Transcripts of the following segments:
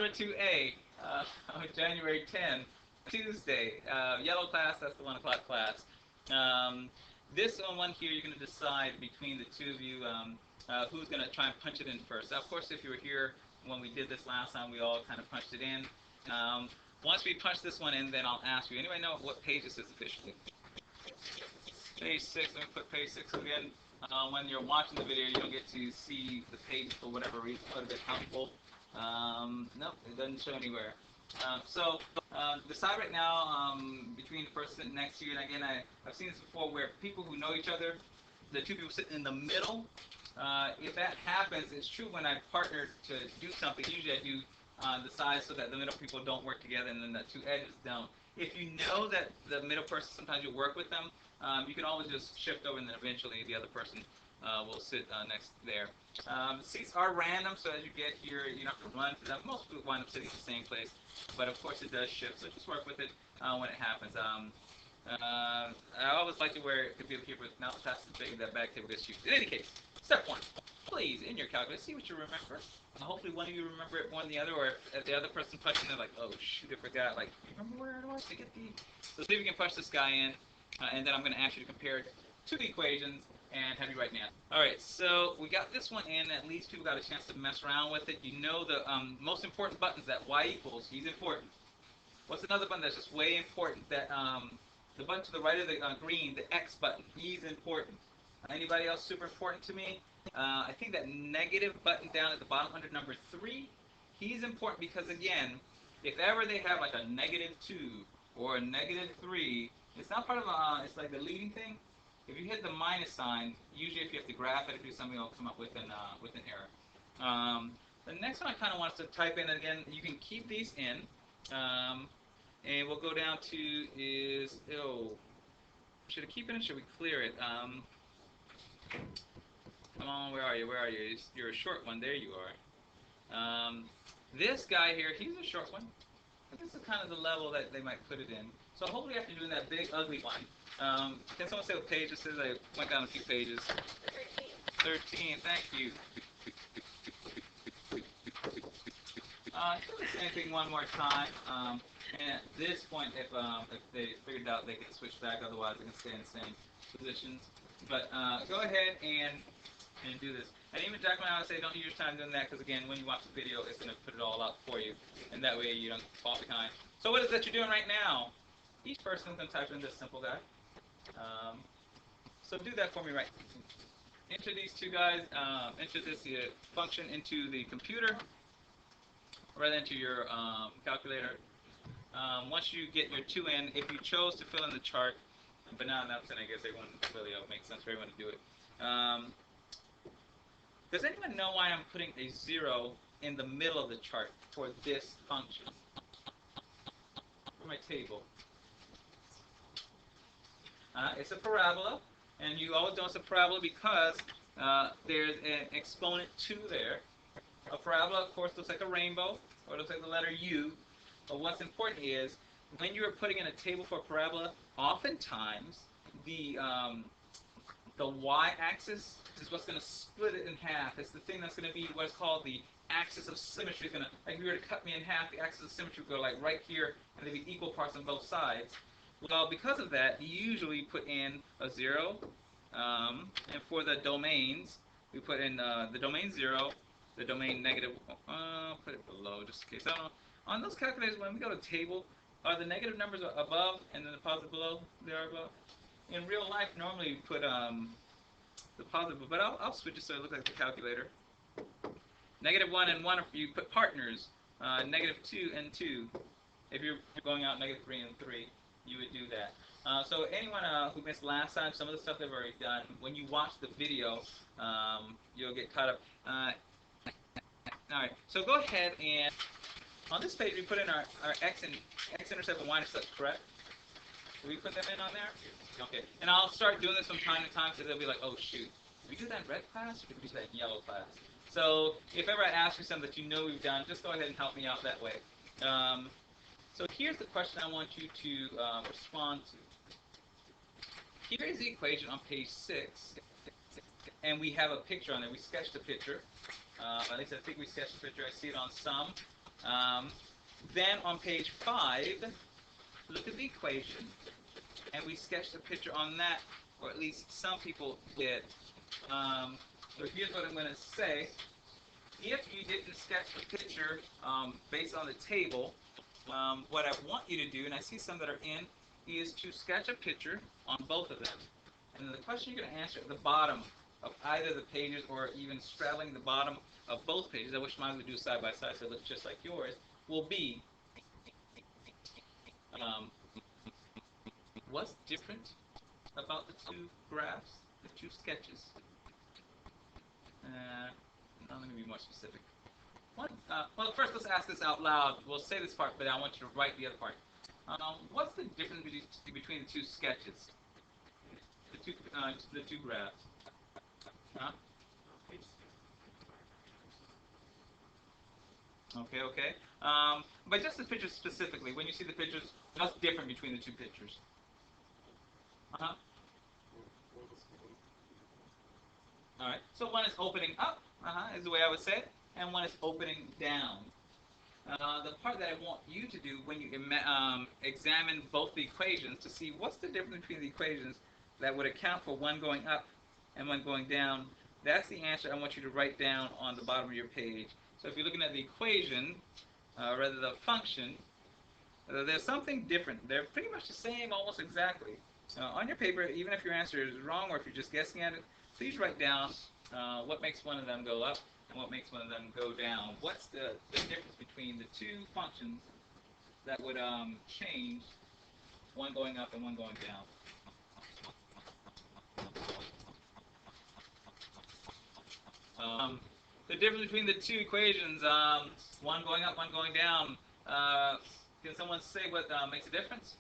Algebra 2A, January 10, Tuesday. Yellow class, that's the 1 o'clock class. This one here, you're going to decide between the two of you who's going to try and punch it in first. Now, of course, if you were here when we did this last time, we all kind of punched it in. Once we punch this one in, then I'll ask you. Anybody know what page this is officially? Page 6. Let me put page 6 again. When you're watching the video, you don't get to see the page for whatever reason. Quite a bit helpful. Nope, it doesn't show anywhere. Decide right now between the person next to you, and again, I've seen this before where people who know each other, the two people sitting in the middle, if that happens, it's true when I partner to do something, usually I do the sides so that the middle people don't work together and then the two edges don't. If you know that the middle person, sometimes you work with them, you can always just shift over and then eventually the other person will sit next there. Seats are random, so as you get here, you don't have to run to them. Most people wind up sitting in the same place, but of course it does shift, so just work with it when it happens. I always like to wear it to be here, but now that's the big that back table gets used. In any case, step 1. Please, in your calculator, see what you remember. Hopefully one of you remember it more than the other, or if the other person punched in, they're like, oh shoot, I forgot. Like, remember where do I to get the... So see if you can punch this guy in, and then I'm going to ask you to compare two equations and have you write an answer. Alright, so we got this one in. At least people got a chance to mess around with it. You know the most important buttons, that y equals, he's important. What's another button that's just way important? That the button to the right of the green, the X button, he's important. Anybody else super important to me? I think that negative button down at the bottom under number 3, he's important because, again, if ever they have like a -2 or a -3, it's not part of it's like the leading thing. If you hit the minus sign, usually if you have to graph it or do something, it'll come up with an error. The next one I kind of want us to type in, again, you can keep these in, and we'll go down to is, should I keep it in or should we clear it? Come on, where are you? Where are you? You're a short one. There you are. This guy here, he's a short one. This is kind of the level that they might put it in. So hopefully after doing that big, ugly one, can someone say what page this is? I went down a few pages. 13, thank you. Do the same thing one more time. And at this point, if they figured out, they can switch back. Otherwise, they can stay in the same positions. But go ahead and do this. And even Jack, I would say don't use your time doing that because, again, when you watch the video, it's going to put it all out for you. And that way you don't fall behind. So what is that you're doing right now? Each person's going to type in this simple guy. So do that for me right now. Enter these two guys, enter this function into the computer, rather into your calculator. Once you get your 2 in, if you chose to fill in the chart, but now I guess it wouldn't really make sense for everyone to do it. Does anyone know why I'm putting a 0 in the middle of the chart for this function? For my table. It's a parabola, and you always know it's a parabola because there's an exponent 2 there. A parabola, of course, looks like a rainbow, or it looks like the letter U. But what's important is, when you're putting in a table for a parabola, oftentimes the y-axis is what's going to split it in half. It's the thing that's going to be what's called the axis of symmetry. It's gonna, like if you were to cut me in half, the axis of symmetry would go like right here, and there'd be equal parts on both sides. Well, because of that, you usually put in a 0, and for the domains, we put in the domain 0, the domain negative. Put it below just in case. I don't know. On those calculators, when we go to table, are the negative numbers above and then the positive below? They are above. In real life, normally we put the positive, but I'll switch it so it looks like the calculator. -1 and 1, you put partners. -2 and 2. If you're going out -3 and 3, you would do that. So anyone who missed last time, some of the stuff they've already done, when you watch the video, you'll get caught up. Alright, so go ahead and on this page we put in our X-Intercept and Y-Intercept, correct? Did we put them in on there? Okay. And I'll start doing this from time to time, so they'll be like, oh shoot, did we do that in red class or did we do that in yellow class? So if ever I ask you something that you know we've done, just go ahead and help me out that way. So here's the question I want you to respond to. Here is the equation on page 6, and we have a picture on there. We sketched a picture. At least I think we sketched a picture. I see it on some. Then on page 5, look at the equation, and we sketch the picture on that, or at least some people did. So here's what I'm going to say. If you didn't sketch the picture based on the table, what I want you to do, and I see some that are in, is to sketch a picture on both of them. And then the question you're going to answer at the bottom of either the pages, or even straddling the bottom of both pages, I wish mine would do side by side so it looks just like yours, will be, what's different about the two graphs, the two sketches? I'm going to be more specific. Well, first let's ask this out loud. We'll say this part, but I want you to write the other part. What's the difference between the two sketches? The two graphs. Huh? Okay. But just the pictures specifically, when you see the pictures, what's different between the two pictures? Uh-huh. All right. So one is opening up, is the way I would say it, and one is opening down. The part that I want you to do when you examine both the equations to see what's the difference between the equations that would account for one going up and one going down, that's the answer I want you to write down on the bottom of your page. So if you're looking at the equation, rather the function, there's something different. They're pretty much the same, almost exactly. On your paper, even if your answer is wrong or if you're just guessing at it, please write down what makes one of them go up and what makes one of them go down. What's the difference between the two functions that would change one going up and one going down? The difference between the two equations, one going up, one going down, can someone say what makes a difference?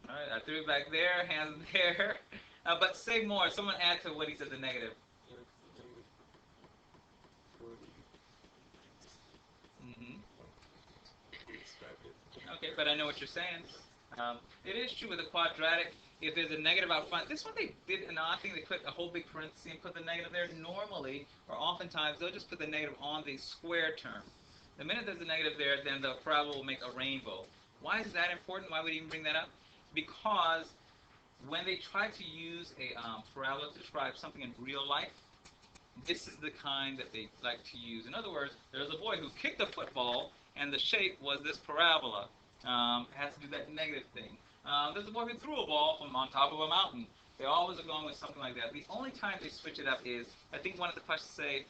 All right, I threw it back there, hands there. But say more. Someone add to what he said, the negative. Mm-hmm. Okay, but I know what you're saying. It is true with a quadratic. If there's a negative out front, this one they did an odd thing. They put a whole big parenthesis and put the negative there. Normally, or oftentimes, they'll just put the negative on the square term. The minute there's a negative there, then the parabola will make a rainbow. Why is that important? Why would he even bring that up? Because when they try to use a parabola to describe something in real life, this is the kind that they like to use. In other words, there's a boy who kicked a football, and the shape was this parabola. It has to do that negative thing. There's a boy who threw a ball from on top of a mountain. They always are going with something like that. The only time they switch it up is, I think one of the questions say,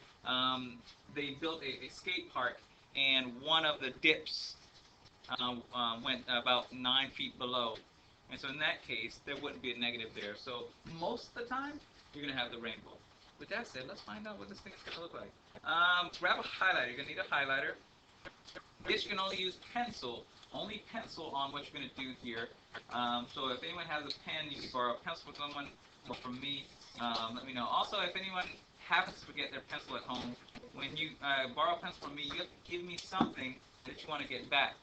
they built a skate park, and one of the dips went about 9 feet below. And so in that case, there wouldn't be a negative there. So most of the time, you're going to have the rainbow. With that said, let's find out what this thing is going to look like. Grab a highlighter. You're going to need a highlighter. This you can only use pencil. Only pencil on what you're going to do here. So if anyone has a pen, you can borrow a pencil from someone or from me. Let me know. Also, if anyone happens to forget their pencil at home, when you borrow a pencil from me, you have to give me something that you want to get back.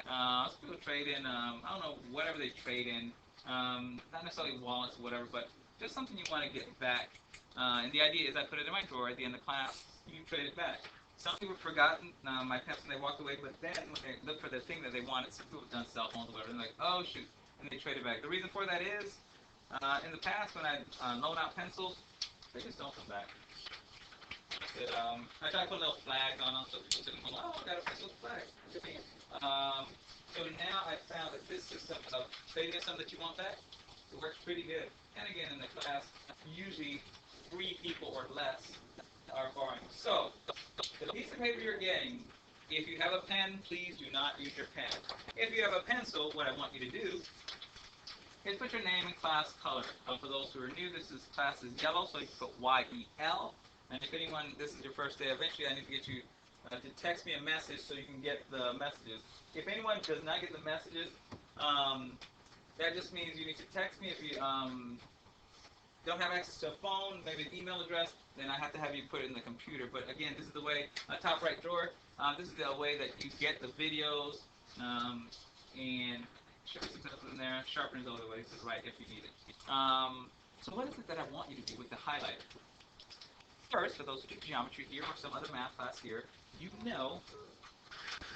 Some people trade in, I don't know, whatever they trade in. Not necessarily wallets or whatever, but just something you want to get back. And the idea is I put it in my drawer at the end of class, you trade it back. Some people have forgotten my pencil and they walked away, but then when they look for the thing that they wanted, some people have done cell phones or whatever, and they're like, oh shoot, and they trade it back. The reason for that is, in the past when I loan out pencils, they just don't come back. I try to put a little flag on them so people can go, oh, I got a pencil flag. So now I found that this system of trading something that you want back, it works pretty good. And again, in the class, usually 3 people or less are borrowing. So, the piece of paper you're getting, if you have a pen, please do not use your pen. If you have a pencil, what I want you to do is put your name and class color. For those who are new, class is yellow, so you can put Y-E-L. And if anyone, this is your first day, eventually I need to get you to text me a message so you can get the messages. If anyone does not get the messages, that just means you need to text me. If you don't have access to a phone, maybe an email address, then I have to have you put it in the computer. But again, this is the way, top right drawer, this is the way that you get the videos, and in there, sharpeners over the way to the right if you need it. So what is it that I want you to do with the highlighter? First, for those who do geometry here or some other math class here, you know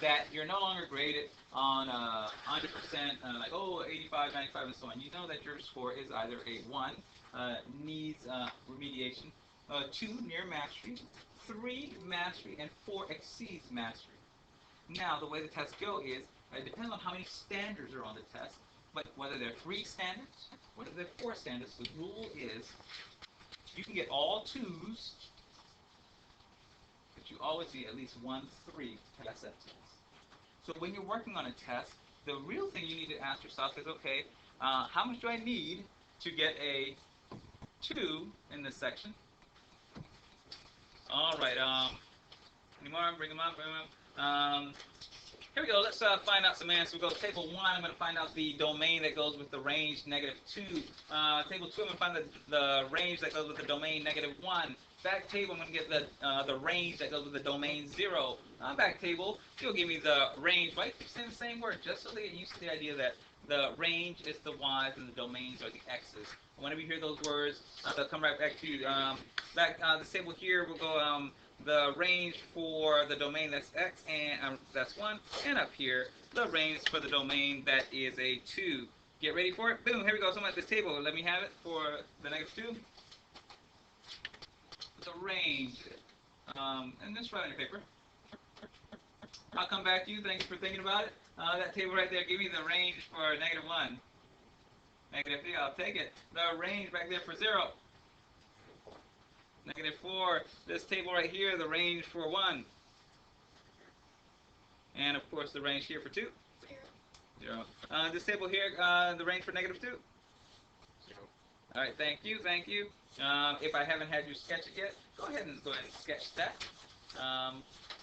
that you're no longer graded on 100%, like, oh, 85, 95, and so on. You know that your score is either a 1, needs remediation, 2, near mastery, 3, mastery, and 4, exceeds mastery. Now, the way the tests go is, it depends on how many standards are on the test, but whether they're 3 standards, whether they're 4 standards, the rule is you can get all 2s, but you always need at least 1 3 to pass that test. So when you're working on a test, the real thing you need to ask yourself is, okay, how much do I need to get a 2 in this section? All right, any more? Bring them up, here we go. Let's find out some answers. We'll go to table 1. I'm going to find out the domain that goes with the range -2. Table 2, I'm going to find the range that goes with the domain -1. Back table, I'm going to get the range that goes with the domain 0. Back table, you'll give me the range, right? Saying the same word, just so they get used to the idea that the range is the y's and the domains are the x's. Whenever you hear those words, they'll come right back to you. This table here, we'll go the range for the domain that's x, and that's 1, and up here, the range for the domain that is a 2. Get ready for it. Boom, here we go. Someone at this table, let me have it for the -2. The range, and just write on your paper. I'll come back to you. Thanks for thinking about it. That table right there, give me the range for -1. -3, I'll take it. The range back there for 0. -4, this table right here, the range for 1. And of course the range here for 2. 0. This table here, the range for -2. 0. Alright, thank you, thank you. If I haven't had you sketch it yet, go ahead and sketch that.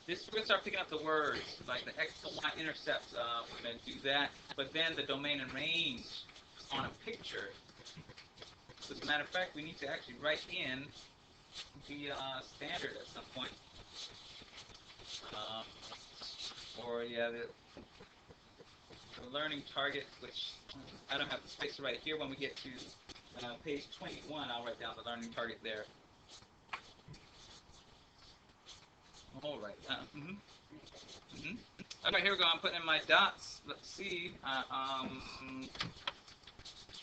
We're going to start picking up the words, like the X and Y-Intercepts, we're going to do that. But then the domain and range on a picture. As a matter of fact, we need to actually write in the standard at some point. The learning target, which I don't have the space to write here. When we get to page 21, I'll write down the learning target there. All right. Okay, here we go. I'm putting in my dots. Let's see.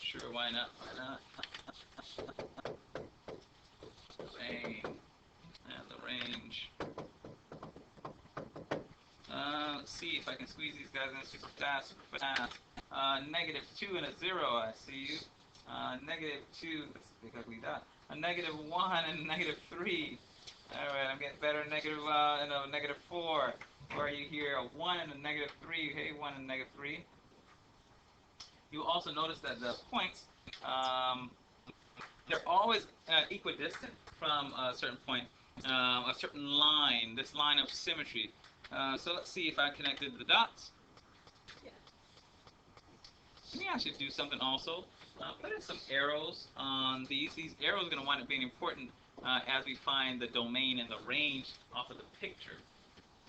Sure, why not? Why not? The range. Let's see if I can squeeze these guys in super fast. -2 and a 0. I see you. -2. That's a big ugly dot. A -1 and a -3. All right, I'm getting better. And a -4. Where are you here? A 1 and a -3. Hey, 1 and -3. You'll also notice that the points, they're always equidistant from a certain point, a certain line, this line of symmetry. So let's see if I connected the dots. Maybe I should do something also. Put in some arrows on these. These arrows are going to wind up being important as we find the domain and the range off of the picture.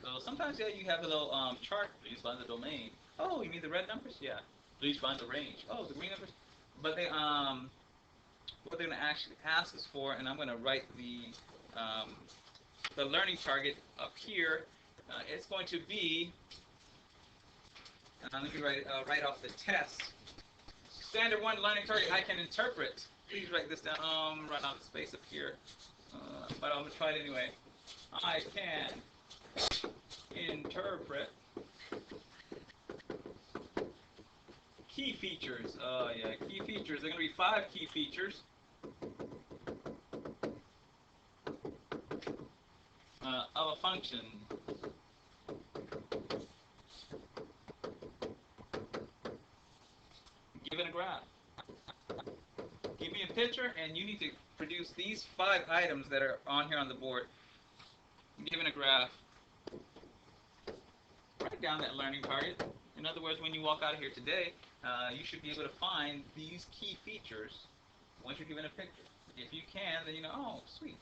So sometimes, yeah, you have a little chart. Please find the domain. Oh, you mean the red numbers? Yeah. Please find the range. Oh, the green numbers. But they, what they're going to actually ask us for, and I'm going to write the learning target up here. It's going to be. Let me write right off the test. Standard 1 learning target I can interpret. Please write this down. Run out of space up here. But I'm going to try it anyway. I can interpret key features. Yeah, key features. There are going to be 5 key features. Of a function. Given a graph. Give me a picture, and you need to produce these 5 items that are on here on the board. Given a graph. Write down that learning target. In other words, when you walk out of here today, you should be able to find these key features once you're given a picture. If you can, then you know, oh, sweet.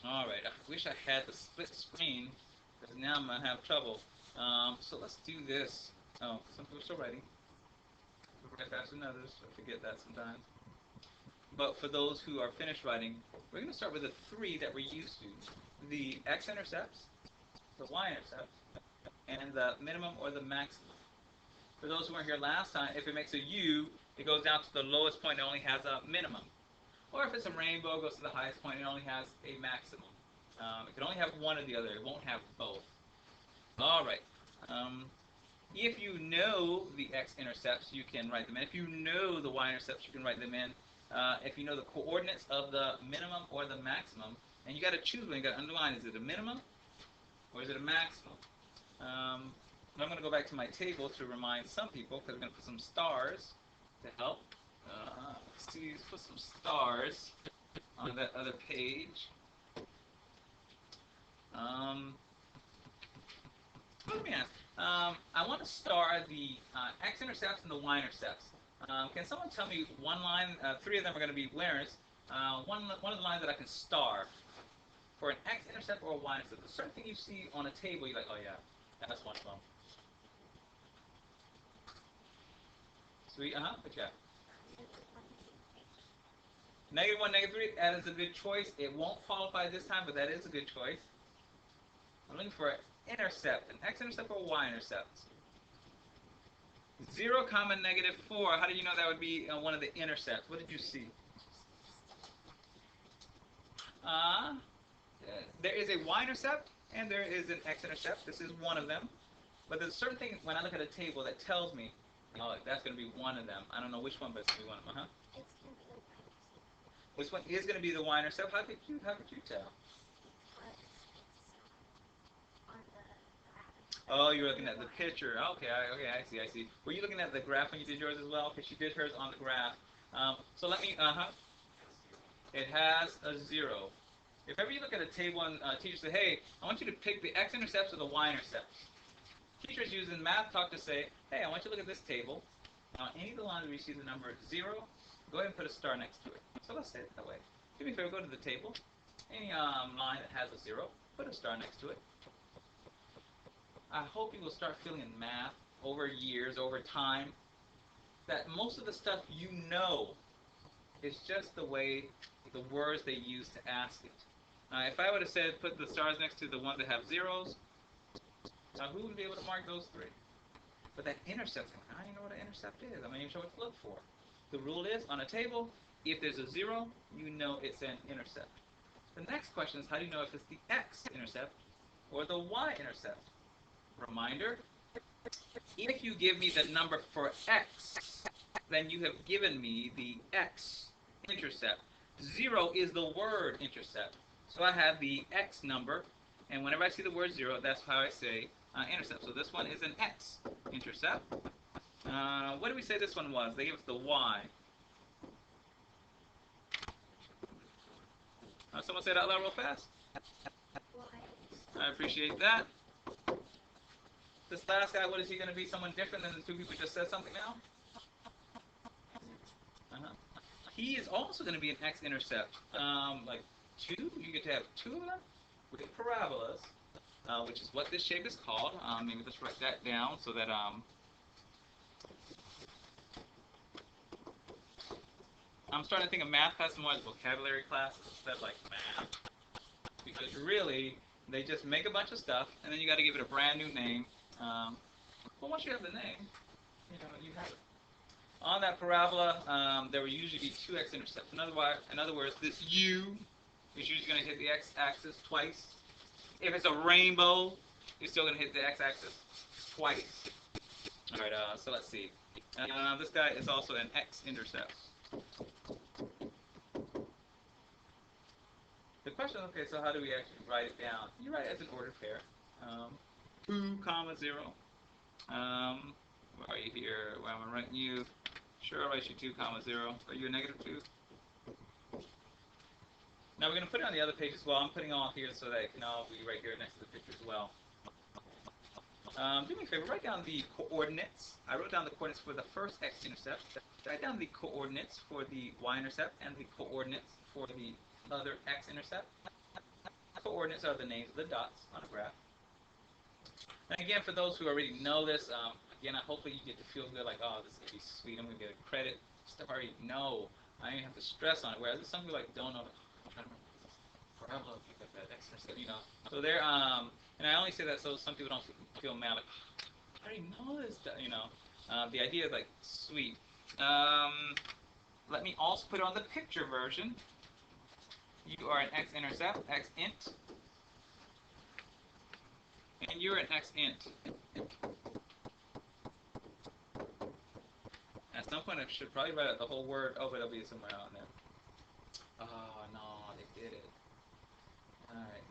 All right, I wish I had the split screen, because now I'm going to have trouble. So let's do this. Oh, some people are still writing. People write faster than others. I forget that sometimes. But for those who are finished writing, we're going to start with the 3 that we're used to. the X-intercepts, the Y-intercepts, and the minimum or the maximum. For those who weren't here last time, if it makes a U, it goes down to the lowest point, it only has a minimum. Or if it's a rainbow, it goes to the highest point, it only has a maximum. It can only have one or the other, it won't have both. Alright. If you know the X-intercepts, you can write them in. If you know the Y-intercepts, you can write them in. If you know the coordinates of the minimum or the maximum, and you got to choose one, you got to underline, is it a minimum or is it a maximum? I'm going to go back to my table to remind some people, because we're going to put some stars to help. Let's see, let's put some stars on that other page. Let me ask. I want to star the X-intercepts and the Y-intercepts. Can someone tell me one line? Three of them are going to be winners. One of the lines that I can star for an X-intercept or a Y-intercept. A certain thing you see on a table, you're like, oh yeah, that's one of them. Sweet, good job. -1, -3, that is a good choice. It won't qualify this time, but that is a good choice. I'm looking for an intercept, an X-intercept or a Y-intercept. 0, -4. How do you know that would be one of the intercepts? What did you see? There is a Y-intercept and there is an X-intercept. This is one of them. But there's a certain thing when I look at a table that tells me, oh, that's going to be one of them. I don't know which one, but it's going to be one of them. Which one is going to be the Y-intercept? How could you tell? Oh, you're looking at the picture. Okay, I see. Were you looking at the graph when you did yours as well? Because she did hers on the graph. So let me, It has a 0. If ever you look at a table and teacher say, hey, I want you to pick the X-intercepts or the Y-intercepts. Teachers use in math talk to say, hey, I want you to look at this table. Any of the lines where you see the number 0, go ahead and put a star next to it. So let's say it that way. Do me a favor, go to the table. Any line that has a 0, put a star next to it. I hope you will start feeling in math over years, over time, that most of the stuff you know is just the way, the words they use to ask it. If I would have said put the stars next to the ones that have zeros, who would be able to mark those 3? But that intercept, I don't even know what an intercept is. I'm not even sure what to look for. The rule is, on a table, if there's a 0, you know it's an intercept. The next question is, how do you know if it's the X-intercept or the Y-intercept? Reminder, if you give me the number for X, then you have given me the X-intercept. 0 is the word intercept. So I have the X number, and whenever I see the word 0, that's how I say intercept. So this one is an X-intercept. What did we say this one was? They gave us the Y. Someone say that out loud real fast. I appreciate that. This last guy, what is he going to be? Someone different than the 2 people just said something now? He is also going to be an X-intercept. Like 2? You get to have 2 of them with parabolas, which is what this shape is called. Maybe let's write that down so that I'm starting to think of math class more as vocabulary class instead of like math. Because really, they just make a bunch of stuff, and then you got to give it a brand new name. Well, once you have the name, you have it. On that parabola, there will usually be 2 X-intercepts. In other words, this U is usually going to hit the X-axis twice. If it's a rainbow, you're still going to hit the X-axis twice. All right, so let's see. This guy is also an X-intercept. The question, okay, so how do we actually write it down? You write it as an ordered pair. 2, 0. Where are you here? Where am I writing you? Sure, I'll write you 2, 0. Are you a -2? Now we're going to put it on the other page as well. I'm putting all here so that it can all be right here next to the picture as well. Do me a favor, write down the coordinates. I wrote down the coordinates for the first X-intercept. Write down the coordinates for the Y-intercept and the coordinates for the other X-intercept. Coordinates are the names of the dots on a graph. And again, for those who already know this, again, hopefully you get to feel good, like, oh, this is going to be sweet, I'm going to get a credit. Stuff I already know. I don't even have to stress on it. Whereas some people like don't know. I'm trying to remember. For parabola, like that X-intercept, you know. So they're and I only say that so some people don't feel mad like, I already know this, you know. The idea is like sweet. Let me also put on the picture version. You are an X-intercept, X-int, and you're an X-int. At some point, I should probably write out the whole word. Oh, but it'll be somewhere out there. Oh no, they did it. All right.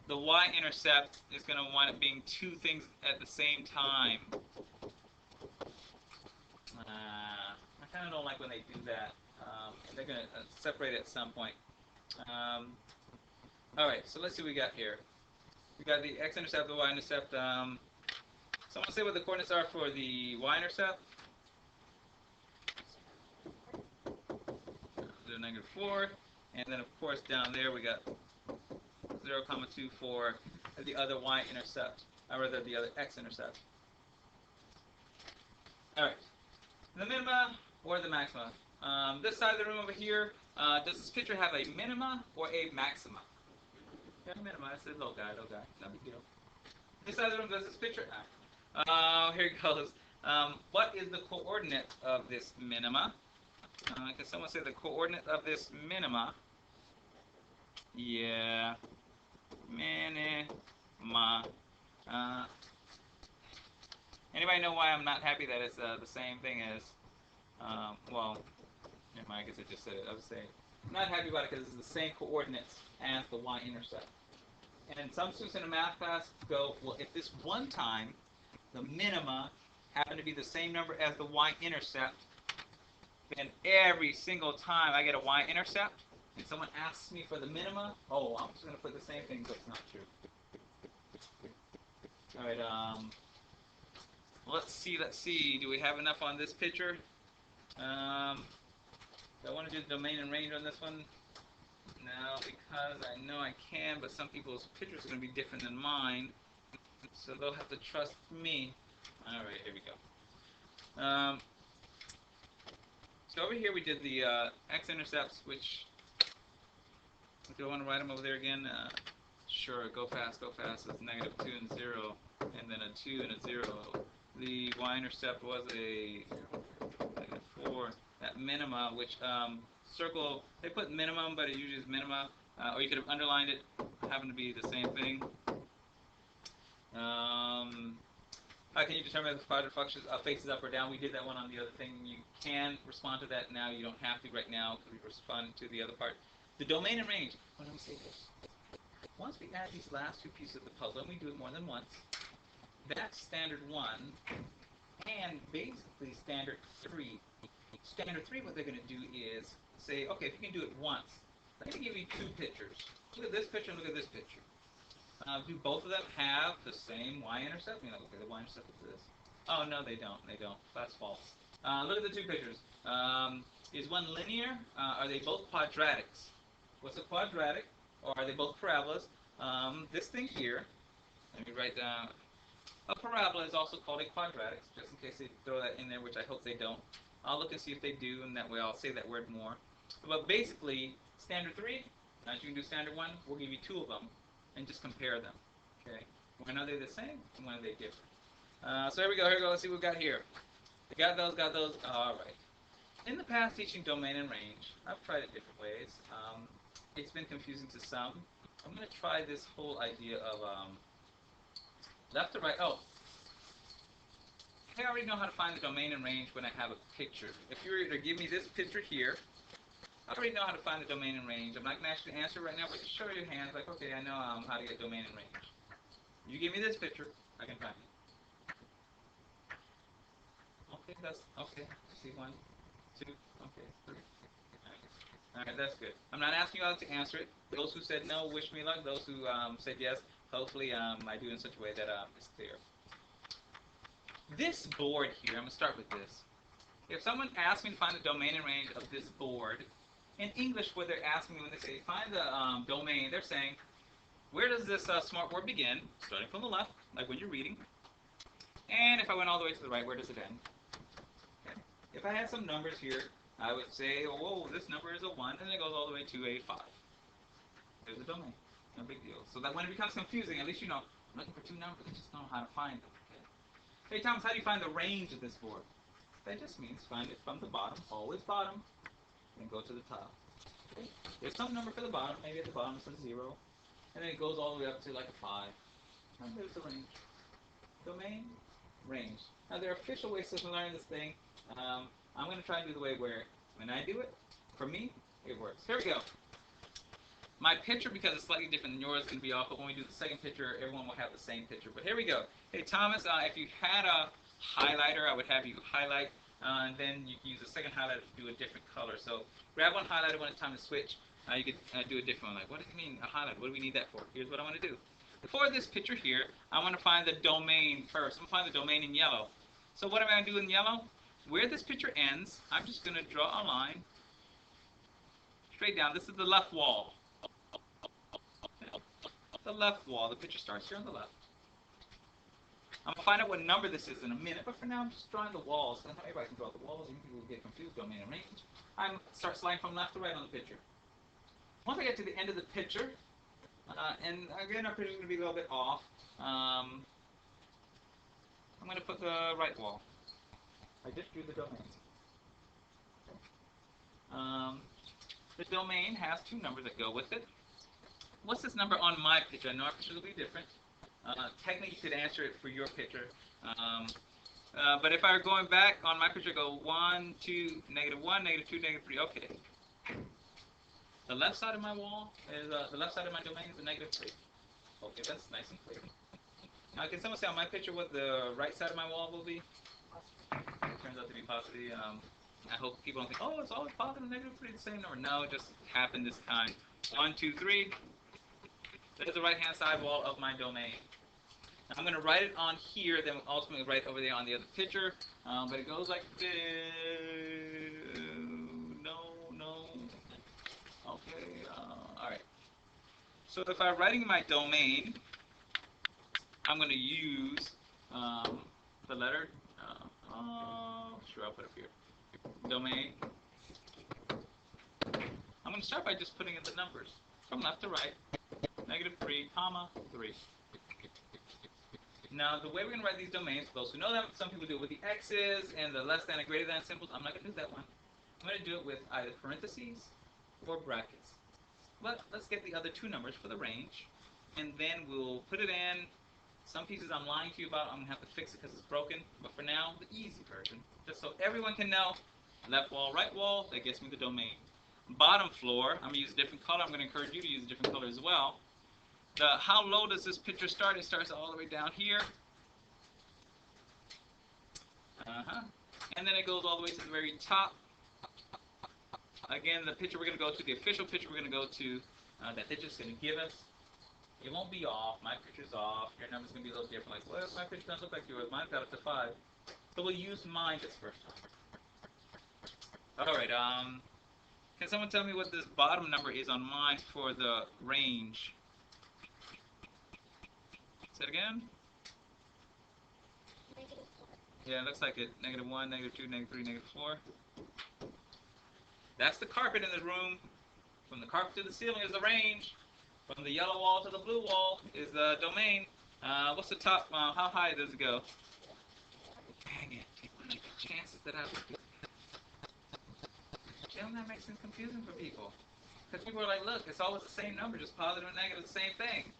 The Y-intercept is going to wind up being two things at the same time. I kind of don't like when they do that. They're going to separate it at some point. All right, so let's see what we got here. We got the X-intercept, the Y-intercept. Someone say what the coordinates are for the Y-intercept. 0, -4, and then of course down there we got 0, 2 for the other Y-intercept, or rather the other X-intercept. All right, the minima or the maxima. This side of the room over here, does this picture have a minima or a maxima? Yeah, minima. It's a little guy, no big deal. This side of the room, does this picture? Here it goes. What is the coordinate of this minima? Can someone say the coordinate of this minima? Yeah, minima. Anybody know why I'm not happy that it's the same thing as, well, never mind, I guess I just said it. I was saying, I'm not happy about it because it's the same coordinates as the Y-intercept. And some students in a math class go, well, if this one time the minima happen to be the same number as the Y-intercept, then every single time I get a Y-intercept and someone asks me for the minima, oh, I'm just going to put the same thing, but it's not true. All right, let's see. Do we have enough on this picture? Do I want to do the domain and range on this one? No, because I know I can, but some people's pictures are going to be different than mine, so they'll have to trust me. All right, here we go. So over here we did the X-intercepts, which, do I want to write them over there again? Sure, go fast. It's -2 and 0, and then a 2 and a 0. The Y-intercept was a -4. That minima, which circle, they put minimum, but it usually is minima, or you could have underlined it, happen to be the same thing. How can you determine if the quadratic function faces up or down? We did that one on the other thing. You can respond to that now. You don't have to right now because we responded to the other part. The domain and range. Well, let me say this. Once we add these last two pieces of the puzzle, and we do it more than once, that's standard 1 and basically standard 3. Standard 3, what they're going to do is say, okay, if you can do it once, let me give you two pictures. Look at this picture and look at this picture. Do both of them have the same Y-intercept? You know, okay, the Y-intercept is this. Oh, no, they don't. That's false. Look at the two pictures. Is one linear? Are they both quadratics? What's a quadratic? Or are they both parabolas? This thing here, let me write down. A parabola is also called a quadratic, just in case they throw that in there, which I hope they don't. I'll look and see if they do, and that way I'll say that word more. But basically, standard 3, now you can do standard 1, we'll give you two of them, and just compare them. Okay, when are they the same, and when are they different? So here we go, let's see what we got here. Got those, all right. In the past teaching domain and range, I've tried it different ways. It's been confusing to some. I'm going to try this whole idea of left to right. Oh, I already know how to find the domain and range when I have a picture. If you were to give me this picture here, I already know how to find the domain and range. I'm not going to actually answer right now, but just show your hands like, okay, I know how to get domain and range. You give me this picture, I can find it. Okay, that's okay. See, 1, 2, okay, 3. All right, that's good. I'm not asking you all to answer it. Those who said no, wish me luck. Those who said yes, hopefully I do in such a way that it's clear. This board here, I'm going to start with this. If someone asks me to find the domain and range of this board, in English, what they're asking me when they say find the domain, they're saying, where does this smart board begin? Starting from the left, like when you're reading. And if I went all the way to the right, where does it end? Okay. If I had some numbers here, I would say, oh, this number is a 1, and it goes all the way to a 5. There's a domain. No big deal. So that when it becomes confusing, at least you know I'm looking for two numbers. I just don't know how to find them. Okay. Hey Thomas, how do you find the range of this board? That just means find it from the bottom, always bottom, and go to the top. Okay. There's some number for the bottom. Maybe at the bottom it says 0, and then it goes all the way up to like a 5. And there's the range. Domain, range. Now there are official ways to learn this thing. I'm going to try and do the way where when I do it, for me, it works. Here we go. My picture, because it's slightly different than yours, can be off, but when we do the second picture, everyone will have the same picture. But here we go. Hey Thomas, if you had a highlighter, I would have you highlight, and then you can use the second highlighter to do a different color. So grab one highlighter when it's time to switch. You could do a different one. Like, what does it mean, a highlighter? What do we need that for? Here's what I want to do. For this picture here, I want to find the domain first. I'm going to find the domain in yellow. So what am I going to do in yellow? Where this picture ends, I'm just going to draw a line straight down. This is the left wall. The left wall. The picture starts here on the left. I'm going to find out what number this is in a minute, but for now I'm just drawing the walls. Not everybody can draw the walls, and people will get confused, domain and range. I start sliding from left to right on the picture. Once I get to the end of the picture, and again our picture is going to be a little bit off, I'm going to put the right wall. I just drew the domain. The domain has two numbers that go with it. What's this number on my picture? I know our picture will be different. Technically, you could answer it for your picture. But if I were going back on my picture, go 1, 2, -1, -2, -3. Okay. The left side of my wall is the left side of my domain is a -3. Okay, that's nice and clear. Now, can someone say on my picture what the right side of my wall will be? It turns out to be positive. I hope people don't think, oh, it's always positive and -3, the same number. No, it just happened this time. 1, 2, 3. There's the right-hand side wall of my domain. I'm going to write it on here, then ultimately write over there on the other picture. But it goes like this. No. Okay, all right. So if I'm writing my domain, I'm going to use the letter. Sure, I'll put it up here. Domain. I'm going to start by just putting in the numbers from left to right. -3, comma 3. Now, the way we're going to write these domains, for those who know them, some people do it with the X's and the less than and greater than symbols. I'm not going to do that one. I'm going to do it with either parentheses or brackets. But let's get the other two numbers for the range, and then we'll put it in. Some pieces I'm lying to you about, I'm going to have to fix it because it's broken. But for now, the easy version, just so everyone can know, left wall, right wall, that gets me the domain. Bottom floor, I'm going to use a different color. I'm going to encourage you to use a different color as well. How low does this picture start? It starts all the way down here. And then it goes all the way to the very top. Again, the picture we're going to go to, the official picture we're going to go to, that they're just going to give us. It won't be off. My picture's off. Your number's going to be a little different. Like, well, my picture doesn't look like yours. Mine's got up to 5. So we'll use mine this first time. All right. Can someone tell me what this bottom number is on mine for the range? Say it again. Yeah, it looks like it. -1, -2, -3, -4. That's the carpet in the room. From the carpet to the ceiling is the range. From the yellow wall to the blue wall is the domain. What's the top? How high does it go? Dang it. What are the chances that I would... Damn, that makes things confusing for people. Because people are like, look, it's always the same number, just positive and negative, the same thing.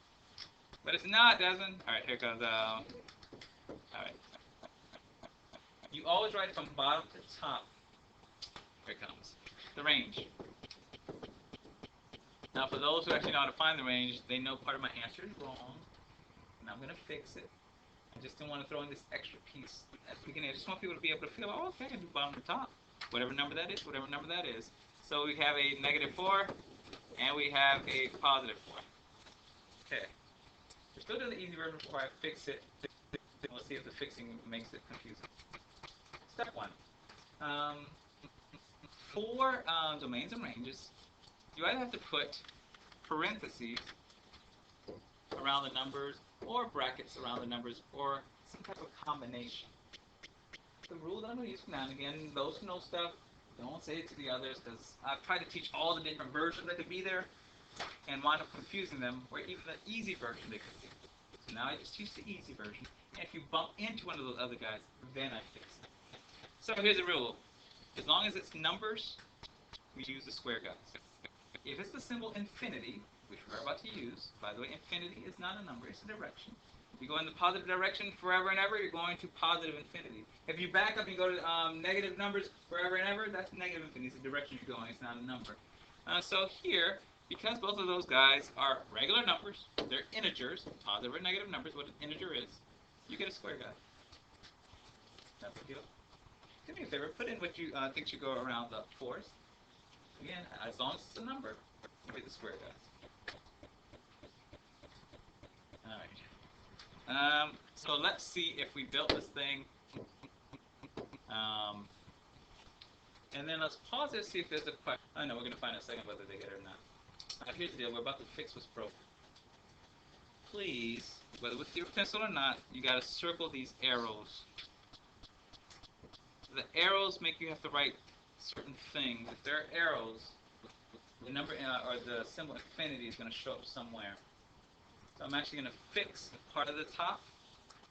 But it's not, Desmond. All right, here comes. All right. You always write from bottom to top. Here it comes. The range. Now, for those who actually know how to find the range, they know part of my answer is wrong. And I'm going to fix it. I just didn't want to throw in this extra piece at the beginning. I just want people to be able to feel, oh, okay, I can do bottom to top. Whatever number that is, whatever number that is. So we have a -4, and we have a +4. Okay. We're still doing the easy version before I fix it. We'll see if the fixing makes it confusing. Step 1. For domains and ranges, you either have to put parentheses around the numbers or brackets around the numbers or some type of combination. The rule that I'm going to use from now and again, those who know stuff, don't say it to the others because I've tried to teach all the different versions that could be there. and wind up confusing them, or even the easy version they could do. So now I just use the easy version. And if you bump into one of those other guys, then I fix it. So here's the rule. As long as it's numbers, we use the square guys. If it's the symbol infinity, which we're about to use, by the way, infinity is not a number, it's a direction. If you go in the positive direction forever and ever, you're going to positive infinity. If you back up and go to negative numbers forever and ever, that's negative infinity. It's the direction you're going, it's not a number. So here, because both of those guys are regular numbers, they're integers, positive or negative numbers, what an integer is, you get a square guy. No big deal. Do me a favor, put in what you think should go around the fours. Again, as long as it's a number, you get the square guys. Alright. So let's see if we built this thing. And then let's pause it, see if there's a question. I know we're going to find in a second whether they get it or not. Here's the deal. We're about to fix what's broken. Please, whether with your pencil or not, you got to circle these arrows. The arrows make you have to write certain things. If there are arrows, the number or the symbol infinity is going to show up somewhere. So I'm actually going to fix part of the top,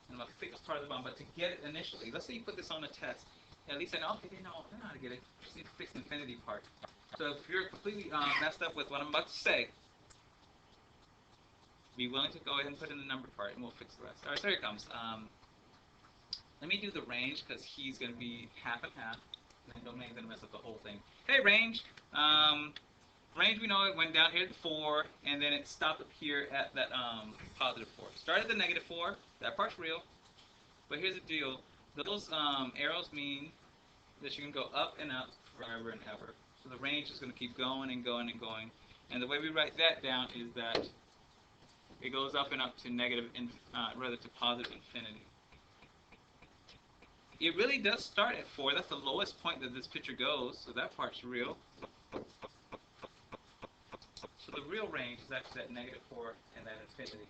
and I'm going to fix part of the bottom. But to get it initially, let's say you put this on a test. At least I know, okay, they know how to get it. Just need to fix the infinity part. So if you're completely messed up with what I'm about to say, be willing to go ahead and put in the number part, and we'll fix the rest. All right, so here it comes. Let me do the range, because he's going to be half and half. And domain's going to mess up the whole thing. Hey, range. Range, we know it went down here at 4, and then it stopped up here at that positive 4. Started at the negative 4. That part's real. But here's the deal. Those arrows mean that you can go up and up forever and ever. So the range is going to keep going and going and going. And the way we write that down is that it goes up and up to negative, rather to positive infinity. It really does start at 4. That's the lowest point that this picture goes, so that part's real. So the real range is actually that negative 4 and that infinity.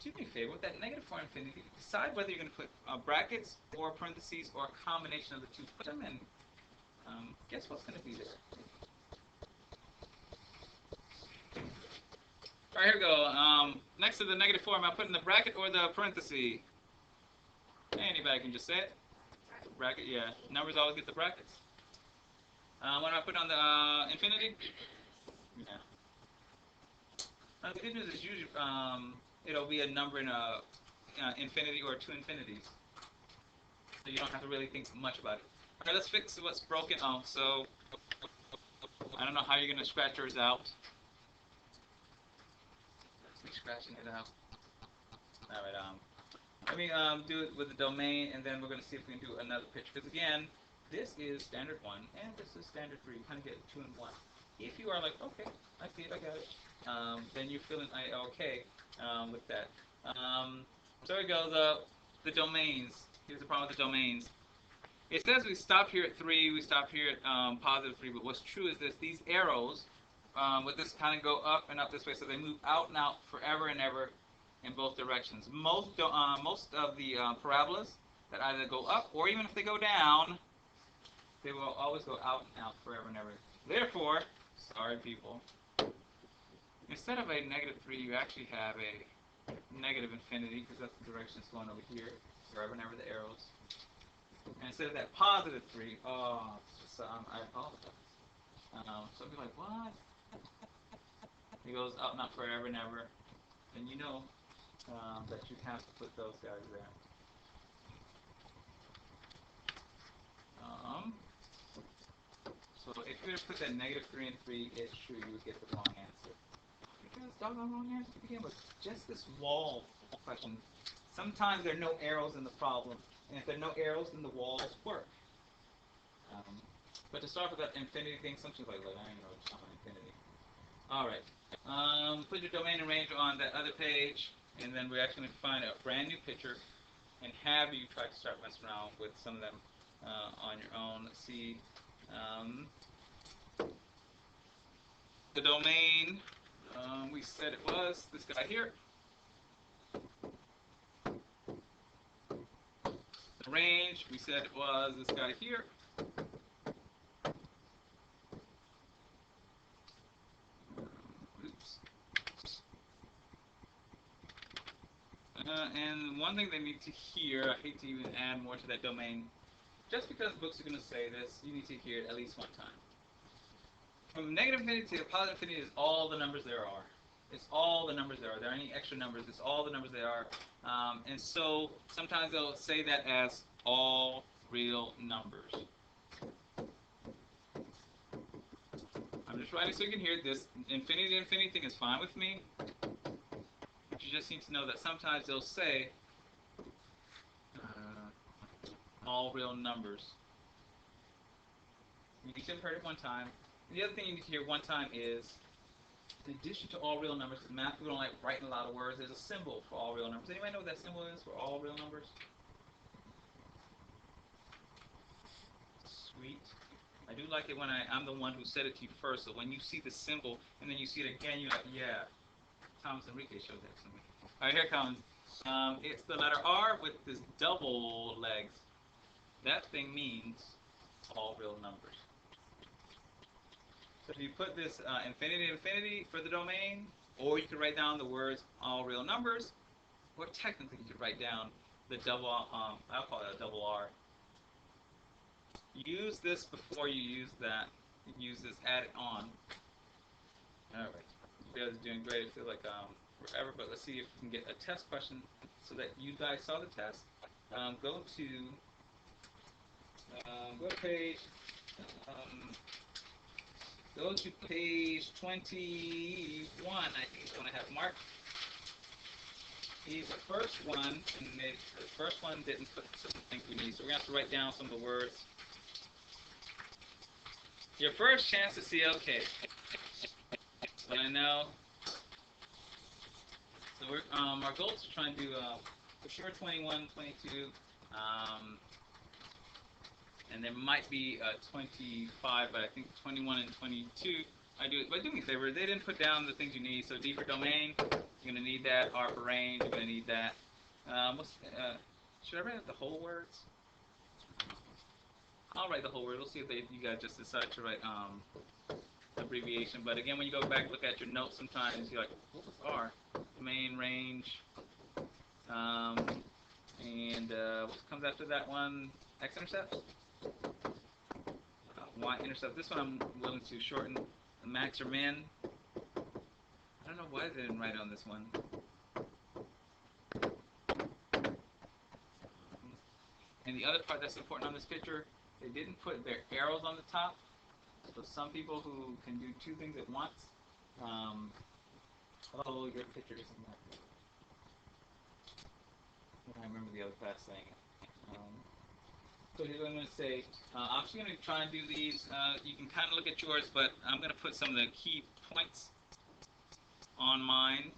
Do me a favor, with that negative 4 infinity, decide whether you're going to put brackets or parentheses or a combination of the two. Put them in. Guess what's going to be there? All right, here we go. Next to the negative 4, am I putting the bracket or the parenthesis? Anybody can just say it. Bracket, yeah. Numbers always get the brackets. What am I putting on the infinity? Yeah. The good news is usually it'll be a number in a infinity or two infinities. So you don't have to really think much about it. All right, let's fix what's broken. Oh, so I don't know how you're going to scratch yours out. Scratching it out. All right, let me do it with the domain, and then we're going to see if we can do another picture. Because again, this is standard 1, and this is standard 3. You kind of get 2 in 1. If you are like, okay, I see it, I got it, then you're feeling okay with that. So here we go, the domains. Here's the problem with the domains. It says we stop here at 3, we stop here at positive 3, but what's true is this: these arrows with this kind of go up and up this way, so they move out and out forever and ever in both directions. Most of the parabolas that either go up, or even if they go down, they will always go out and out forever and ever. Therefore, sorry people, instead of a negative 3, you actually have a negative infinity, because that's the direction it's going over here, forever and ever, the arrows. And instead of that positive 3, I apologize. So I'll be like, what? It goes up and up forever and ever. And you know that you have to put those guys there. So if you were to put that negative 3 and 3, it's true you would get the wrong answer. Because doggone wrong answer to begin with. Just this wall question. Sometimes there are no arrows in the problem. And if there are no arrows, then the walls work. But to start with that infinity thing, something like, I don't know, it's not infinity. Alright. Put your domain and range on that other page, and then we're actually going to find a brand new picture and have you try to start messing around with some of them on your own. Let's see. The domain, we said it was this guy here. The range, we said it was this guy here. And one thing they need to hear, I hate to even add more to that domain, just because books are going to say this, you need to hear it at least one time. From negative infinity to positive infinity is all the numbers there are. It's all the numbers there are. There aren't any extra numbers. It's all the numbers there are. And so sometimes they'll say that as all real numbers. I'm just writing so you can hear this. Infinity to infinity thing is fine with me. But you just need to know that sometimes they'll say all real numbers. You need to have heard it one time. And the other thing you need to hear one time is, in addition to all real numbers, because math people don't like writing a lot of words, there's a symbol for all real numbers. Anybody know what that symbol is for all real numbers? Sweet. I do like it when I'm the one who said it to you first, so when you see the symbol and then you see it again, you're like, yeah. Thomas Enrique showed that to me. All right, here it comes. It's the letter R with this double legs. That thing means all real numbers. So if you put this infinity to infinity for the domain, or you could write down the words all real numbers, or technically you could write down the double, I'll call it a double R. Use this before you use that. Use this, add it on. Alright, you guys are doing great. It feels like forever, but let's see if we can get a test question so that you guys saw the test. Go to page Go to page 21, I think it's going to have marked. The first one, didn't put some things we need, so we're going to have to write down some of the words. Your first chance to see, okay. So I know. So we're, our goal is to try and do for sure 21, 22, and there might be 25, but I think 21 and 22. But do me a favor, they didn't put down the things you need. So D for domain, you're going to need that. R for range, you're going to need that. Should I write out the whole words? I'll write the whole word. We'll see if you guys just decide to write abbreviation. But again, when you go back, look at your notes. Sometimes you're like, what was R? Domain, range, and what comes after that one? X-Intercepts. Y-Intercept. This one I'm willing to shorten. Max or min. I don't know why they didn't write on this one. And the other part that's important on this picture, they didn't put their arrows on the top. So some people who can do two things at once. Oh, your picture isn't that. I remember the other class saying. So here's what I'm going to say. I'm just going to try and do these. You can kind of look at yours, but I'm going to put some of the key points on mine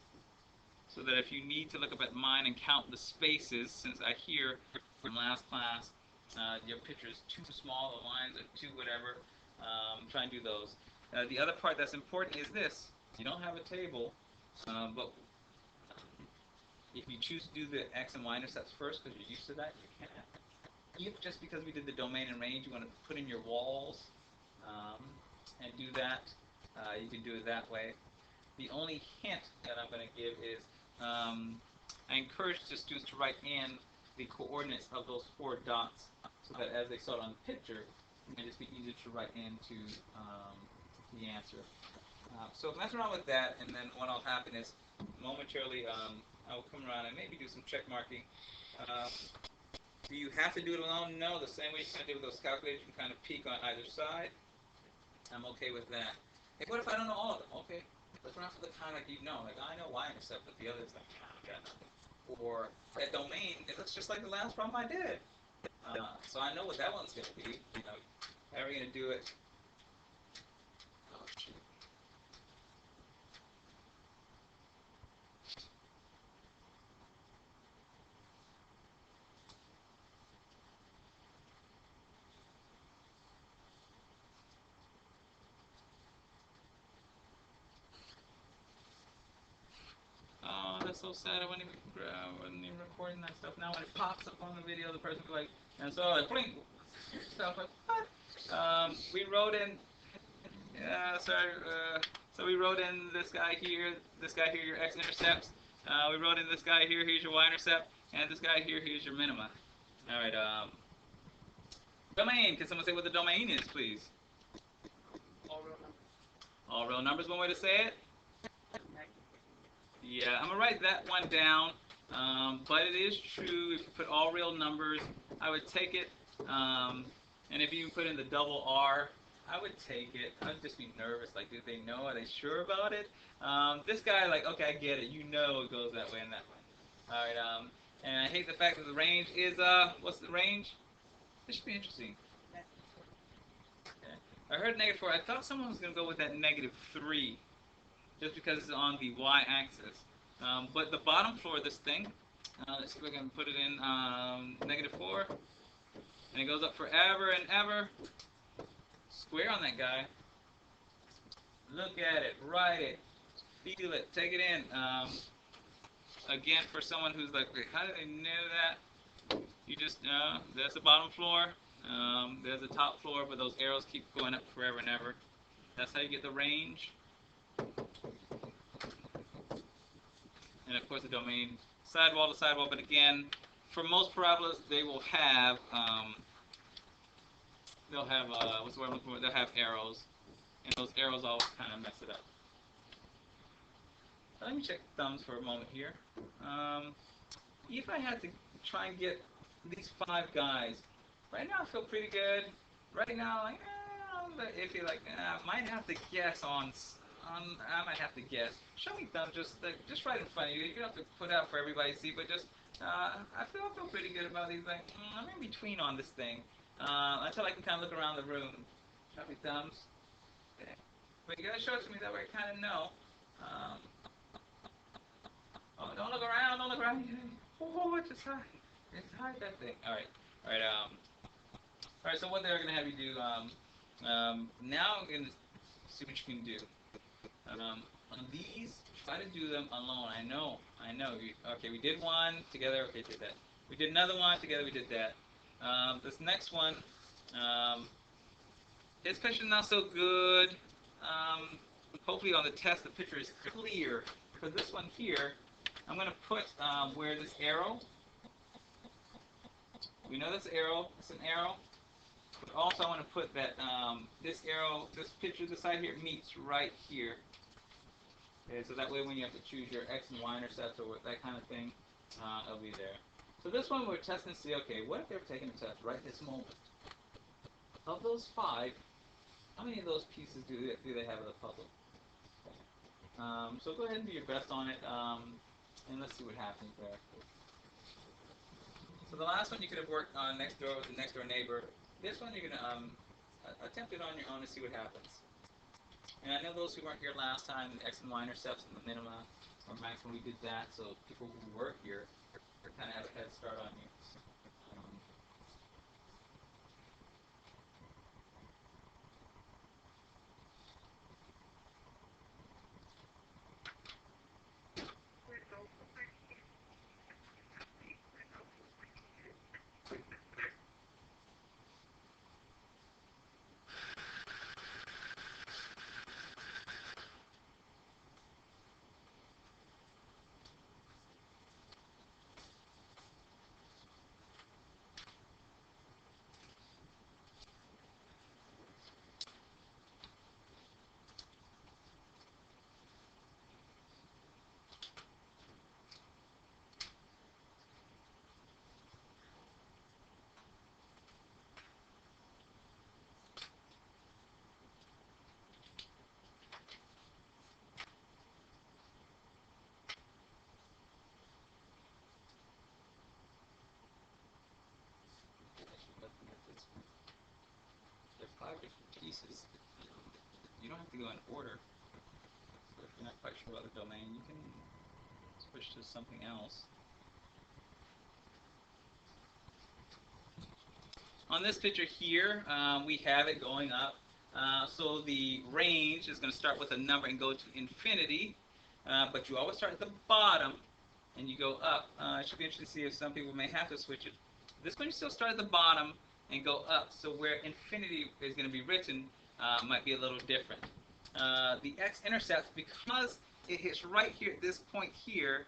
so that if you need to look up at mine and count the spaces, since I hear from last class your picture is too small, the lines are too whatever, try and do those. The other part that's important is this. You don't have a table, but if you choose to do the X and Y intercepts first because you're used to that, you can. If just because we did the domain and range, you want to put in your walls and do that, you can do it that way. The only hint that I'm going to give is I encourage the students to write in the coordinates of those 4 dots so that as they saw it on the picture, it may just be easier to write into the answer. So mess around with that, and then what will happen is momentarily I will come around and maybe do some check marking. Do you have to do it alone? No. The same way you kind of do with those calculators, you can kind of peek on either side. I'm okay with that. Hey, what if I don't know all of them? Okay, let's run for the time like you know. Like, I know Y-Intercept, but the other is like, I got nothing. Or that domain, it looks just like the last problem I did. So I know what that one's going to be. You know, how are we going to do it? Oh, shoot. Oh, that's so sad. I wasn't even recording that stuff. Now when it pops up on the video, the person will be like, and so like, blink. Stuff like, what? We wrote in, so we wrote in this guy here, your X-Intercepts. We wrote in this guy here, here's your Y-intercept, and this guy here, here's your minima. All right, domain. Can someone say what the domain is, please? All real numbers. All real numbers, one way to say it? Yeah, I'm going to write that one down, but it is true if you put all real numbers, I would take it, and if you put in the double R, I would take it. I'd just be nervous, like, do they know? Are they sure about it? This guy, like, okay, I get it. You know it goes that way and that way. All right, and I hate the fact that the range is, what's the range? This should be interesting. Okay. I heard -4. I thought someone was going to go with that -3, just because it's on the y-axis. But the bottom floor of this thing, let's see if I can put it in -4, and it goes up forever and ever. Square on that guy. Look at it, write it, feel it, take it in. Again, for someone who's like, wait, how do they know that? You just, there's the bottom floor, there's the top floor, but those arrows keep going up forever and ever. That's how you get the range. And of course the domain, sidewall to sidewall, but again, for most parabolas, they will have, what's the word I'm looking for? They'll have arrows, and those arrows always kind of mess it up. Let me check thumbs for a moment here. If I had to try and get these 5 guys, right now I feel pretty good. Right now, like, I'm a bit iffy, like, I might have to guess on, I might have to guess. Show me thumbs, just right in front of you. You don't have to put out for everybody to see, but just, I feel pretty good about these. Like, I'm in between on this thing, until I can kind of look around the room. Show me thumbs. Okay. But you gotta show it to me, that way I kind of know. Oh, don't look around, don't look around. Oh, just hide. Just hide that thing. Alright. Alright, alright, so what they're gonna have you do, now I'm gonna see what you can do. On these, try to do them alone. I know. Okay, we did one together, okay, did that. We did another one together, we did that. This next one, his picture's not so good. Hopefully on the test the picture is clear. For this one here, I'm going to put where this arrow, we know this arrow, it's an arrow, but also I want to put that this arrow, this picture, this side here meets right here. Okay, so that way when you have to choose your X and Y intercepts or that kind of thing, it'll be there. So this one we're testing to see, okay, what if they're taking a test right this moment? Of those 5, how many of those pieces do they have of the puzzle? So go ahead and do your best on it, and let's see what happens there. So the last one you could have worked on next door with the next door neighbor. This one you're going to attempt it on your own and see what happens. And I know those who weren't here last time, the X and Y intercepts and the minima or max when we did that, so people who were here kind of have a head start on you. There's 5 different pieces. You don't have to go in order. So if you're not quite sure about the domain, you can switch to something else. On this picture here, we have it going up. So the range is going to start with a number and go to infinity. But you always start at the bottom and you go up. It should be interesting to see if some people may have to switch it. This one you still start at the bottom and go up. So where infinity is going to be written might be a little different. The X-Intercepts, because it hits right here at this point here,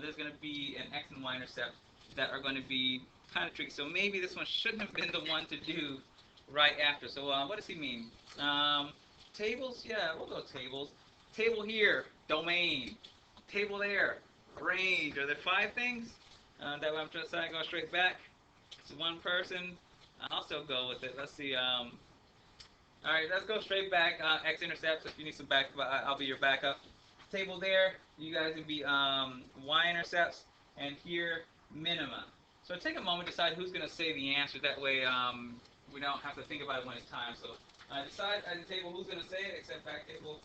there's going to be an X and Y intercept that are going to be kind of tricky. So maybe this one shouldn't have been the one to do right after. So what does he mean? Tables? Yeah, we'll go tables. Table here, domain. Table there, range. Are there 5 things? That way I'm trying to go straight back. It's one person. I'll still go with it. Let's see. All right, let's go straight back. X-Intercepts. If you need some backup, I'll be your backup. Table there. You guys would be Y-Intercepts. And here, minima. So take a moment to decide who's going to say the answer. That way we don't have to think about it when it's time. So decide at the table who's going to say it, except back table.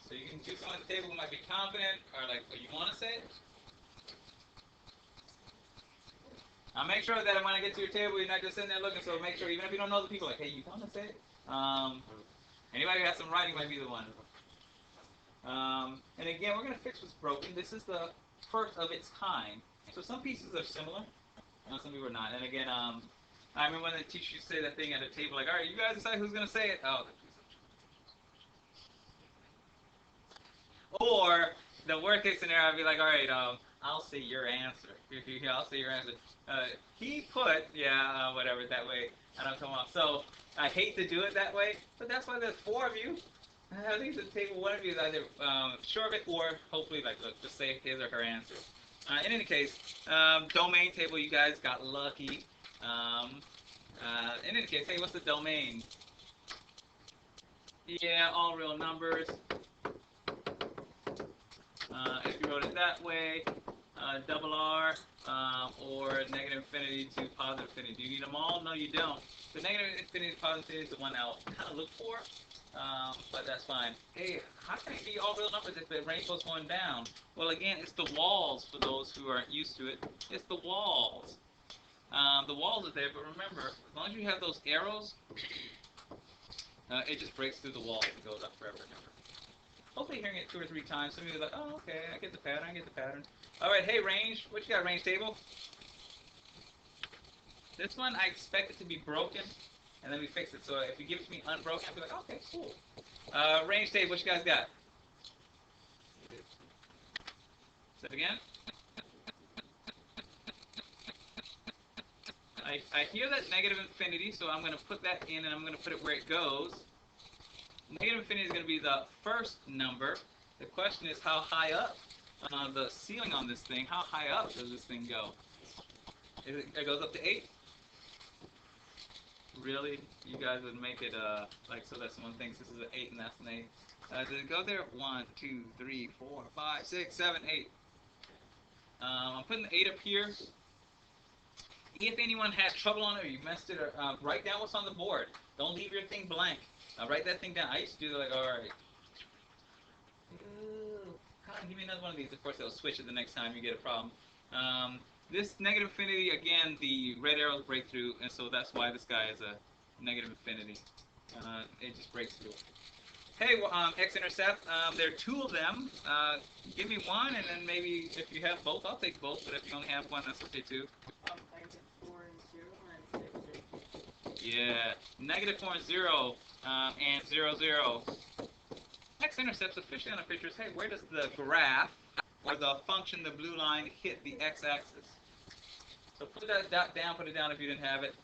So you can choose someone at the table who might be confident or like, you want to say it. I'll make sure that when I get to your table, you're not just sitting there looking. So make sure, even if you don't know the people, like, hey, you want to say it? Anybody who has some writing might be the one. And again, we're going to fix what's broken. This is the first of its kind. So some pieces are similar, some people are not. And again, I remember when the teacher used to say that thing at a table, like, all right, you guys decide who's going to say it. Oh. Or the worst case scenario, I'd be like, all right, I'll say your answer. I'll say your answer. He put, whatever, that way I don't come off. So I hate to do it that way, but that's why there's 4 of you. I think the table, one of you is either sure of it or hopefully, like, look, just say his or her answer. In any case, domain table, you guys got lucky. In any case, hey, what's the domain? Yeah, all real numbers. If you wrote it that way, double R, or negative infinity to positive infinity. Do you need them all? No, you don't. The negative infinity to positive infinity is the one I'll kind of look for, but that's fine. Hey, how can it be all real numbers if the rainbow's going down? Well, again, it's the walls for those who aren't used to it. It's the walls. The walls are there, but remember, as long as you have those arrows, it just breaks through the wall and goes up forever and ever. Hopefully hearing it 2 or 3 times, some of you are like, oh, okay, I get the pattern, All right, hey, range, what you got, range table? This one, I expect it to be broken, and then we fix it. So if you give it to me unbroken, I'll be like, okay, cool. Range table, what you guys got? Say it again. I hear that negative infinity, so I'm going to put that in, and I'm going to put it where it goes. Negative infinity is going to be the first number. The question is how high up the ceiling on this thing, how high up does this thing go? It goes up to 8? Really? You guys would make it like so that someone thinks this is an 8 and that's an 8. Does it go there? 1, 2, 3, 4, 5, 6, 7, 8. I'm putting the 8 up here. If anyone had trouble on it or you messed it, or write down what's on the board. Don't leave your thing blank. Write that thing down. I used to do like, all right. Give me another one of these. Of course, they'll switch it the next time you get a problem. This negative infinity, again, the red arrows break through, and so that's why this guy is a negative infinity. It just breaks through. Hey, well, X-Intercept, there are 2 of them. Give me one, and then maybe if you have both, I'll take both. But if you only have one, that's okay too. I get 4 and 0 and 6. Yeah, negative 4 and 0, and 0, 0. X-Intercepts officially on the picture is, hey, where does the graph or the function, the blue line, hit the x-axis? So put that dot down, put it down if you didn't have it.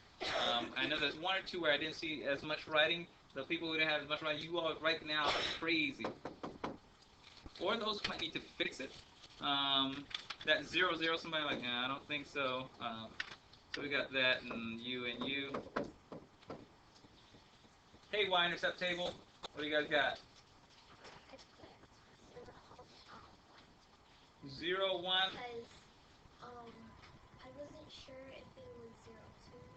I know there's 1 or 2 where I didn't see as much writing. The people who didn't have as much writing, you all right now are crazy. Or those who might need to fix it. That 0, 0, somebody like, nah, I don't think so. So we got that, and you. Hey, Y-Intercept Table, what do you guys got? 0, 1. Because I wasn't sure if it was 0, 2 or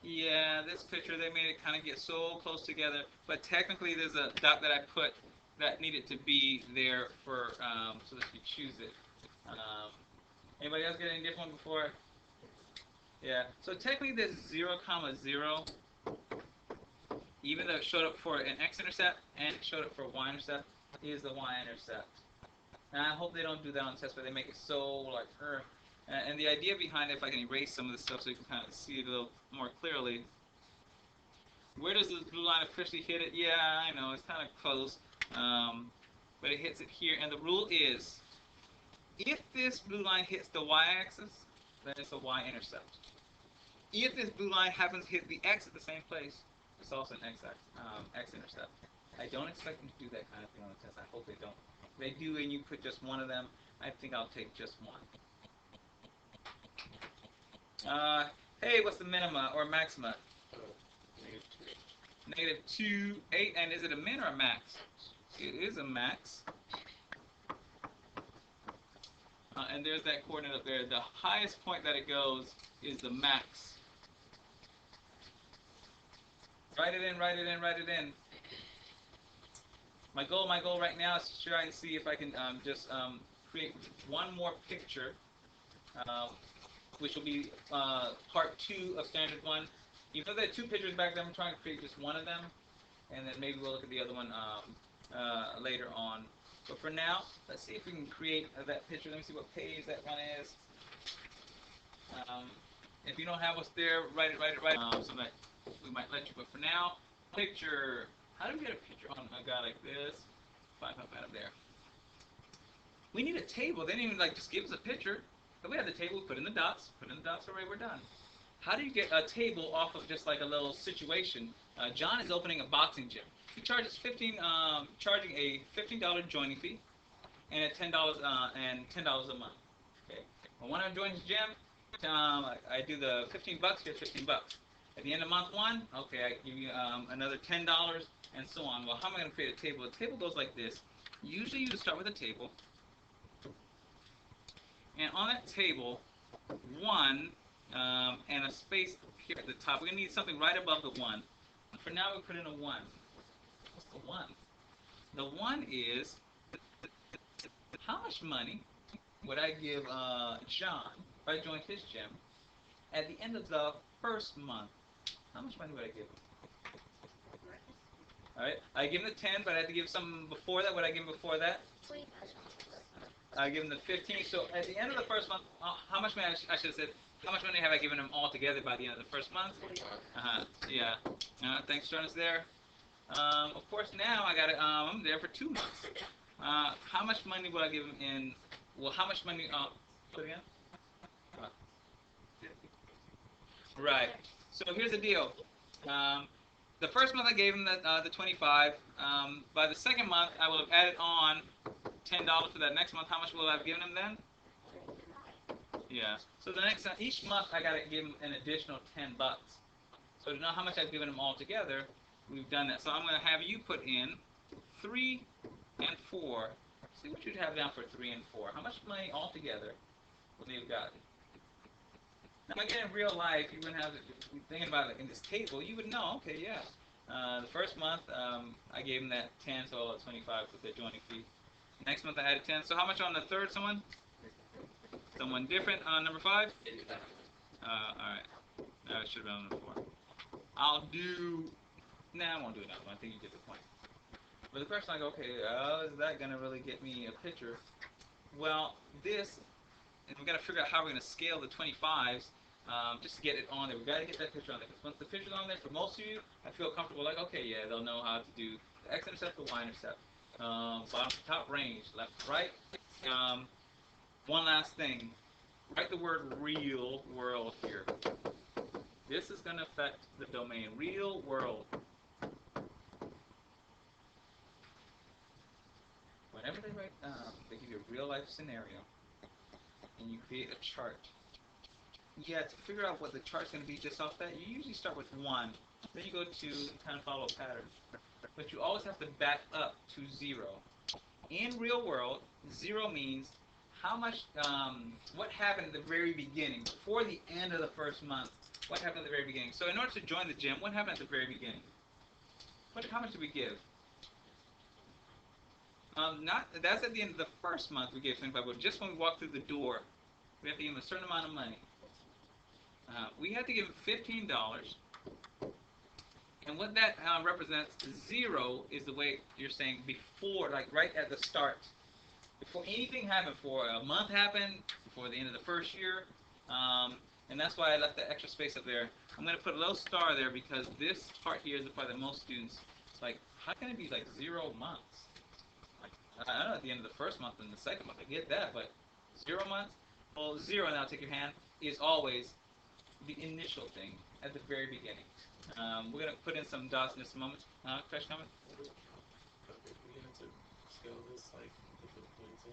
0. Yeah, this picture, they made it kind of get so close together, but technically there's a dot that I put that needed to be there for, so that you choose it. Anybody else get any different one before? Yeah, so technically there's 0, 0, even though it showed up for an X-intercept and it showed up for a Y-intercept, is the Y-intercept. And I hope they don't do that on the test, but they make it so like, and the idea behind it, if I can erase some of this stuff so you can kind of see it a little more clearly. Where does the blue line officially hit it? Yeah, I know, it's kind of close. but it hits it here. And the rule is, if this blue line hits the y-axis, then it's a y-intercept. If this blue line happens to hit the x at the same place, it's also an x-intercept. I don't expect them to do that kind of thing on the test. I hope they don't. If they do and you put just one of them, I think I'll take just one. Hey, what's the minima or maxima? -2, 8, and is it a min or a max? It is a max. And there's that coordinate up there. The highest point that it goes is the max. Write it in, write it in, write it in. My goal right now is to try and see if I can just create one more picture, which will be part 2 of standard 1. Even though there are 2 pictures back there, I'm trying to create just one of them, and then maybe we'll look at the other one later on. But for now, let's see if we can create that picture. Let me see what page that one is. If you don't have what's there, write it. So that we might let you. But for now, picture. How do we get a picture on a guy like this? Find out there. We need a table. They didn't even just give us a picture. If we have the table, put in the dots. Alright, we're done. How do you get a table off of just like a little situation? John is opening a boxing gym. He charges charging a $15 joining fee and a $10 a month. Okay. Well, when I join his gym, I do the $15. Get $15. At the end of month 1, okay, I give you another $10 and so on. Well, how am I going to create a table? The table goes like this. Usually, you start with a table, and on that table, 1 and a space here at the top. We're going to need something right above the 1. For now, we put in a 1. What's the 1? The 1 is, how much money would I give John if I joined his gym at the end of the first month? How much money would I give him? Alright, I give him the 10, but I had to give something before that. What would I give him before that? 25. I give him the 15. So at the end of the first month, how much money, I should have said, how much money have I given him all together by the end of the first month? Yeah. Thanks, Jonas, there. Of course, now I'm there for 2 months. How much money would I give him in, well, how much money, put it again? Right. So here's the deal. The first month I gave him the 25. By the second month, I will have added on $10 to that next month. How much will I have given him then? Yeah. So the next each month I gotta give him an additional $10. So to know how much I've given him all together, we've done that. So I'm gonna have you put in 3 and 4. See what you'd have down for 3 and 4. How much money altogether would you have gotten? Now again, in real life, you wouldn't have thinking about it in this table. You would know. Okay, yeah. The first month I gave him that 10, so 25 with the joining fee. Next month I added 10. So how much on the third? Someone different on number 5? Alright. I should have been on number 4. I'll do... Nah, I won't do another one. I think you get the point. But the question I go, okay, is that going to really get me a picture? Well, this... And we've got to figure out how we're going to scale the 25s just to get it on there. We've got to get that picture on there. Because once the picture's on there, for most of you, I feel comfortable like, okay, yeah, they'll know how to do the X-Intercept, the Y-Intercept. Bottom to top range, left to right. One last thing. Write the word real world here. This is going to affect the domain. Real world. Whenever they write, they give you a real life scenario, and you create a chart. Yeah, to figure out what the chart's going to be just off that, you usually start with 1. Then you go to kind of follow a pattern. But you always have to back up to 0. In real world, 0 means how much, what happened at the very beginning, before the end of the first month. What happened at the very beginning? So in order to join the gym, what happened at the very beginning? How much did we give? That's at the end of the first month we gave 25, but just when we walk through the door, we have to give him a certain amount of money. We have to give him $15. And what that represents, 0 is the way you're saying before, like right at the start. Before anything happened, before a month happened, before the end of the first year. And that's why I left the extra space up there. I'm going to put a little star there because this part here is the part that most students, it's like, how can it be like 0 months? Like, I don't know, at the end of the first month and the second month, I get that, but 0 months? Well, 0, now take your hand, is always the initial thing at the very beginning. We're going to put in some dots in just a moment. Question, comment? If we had to scale this like if it points in,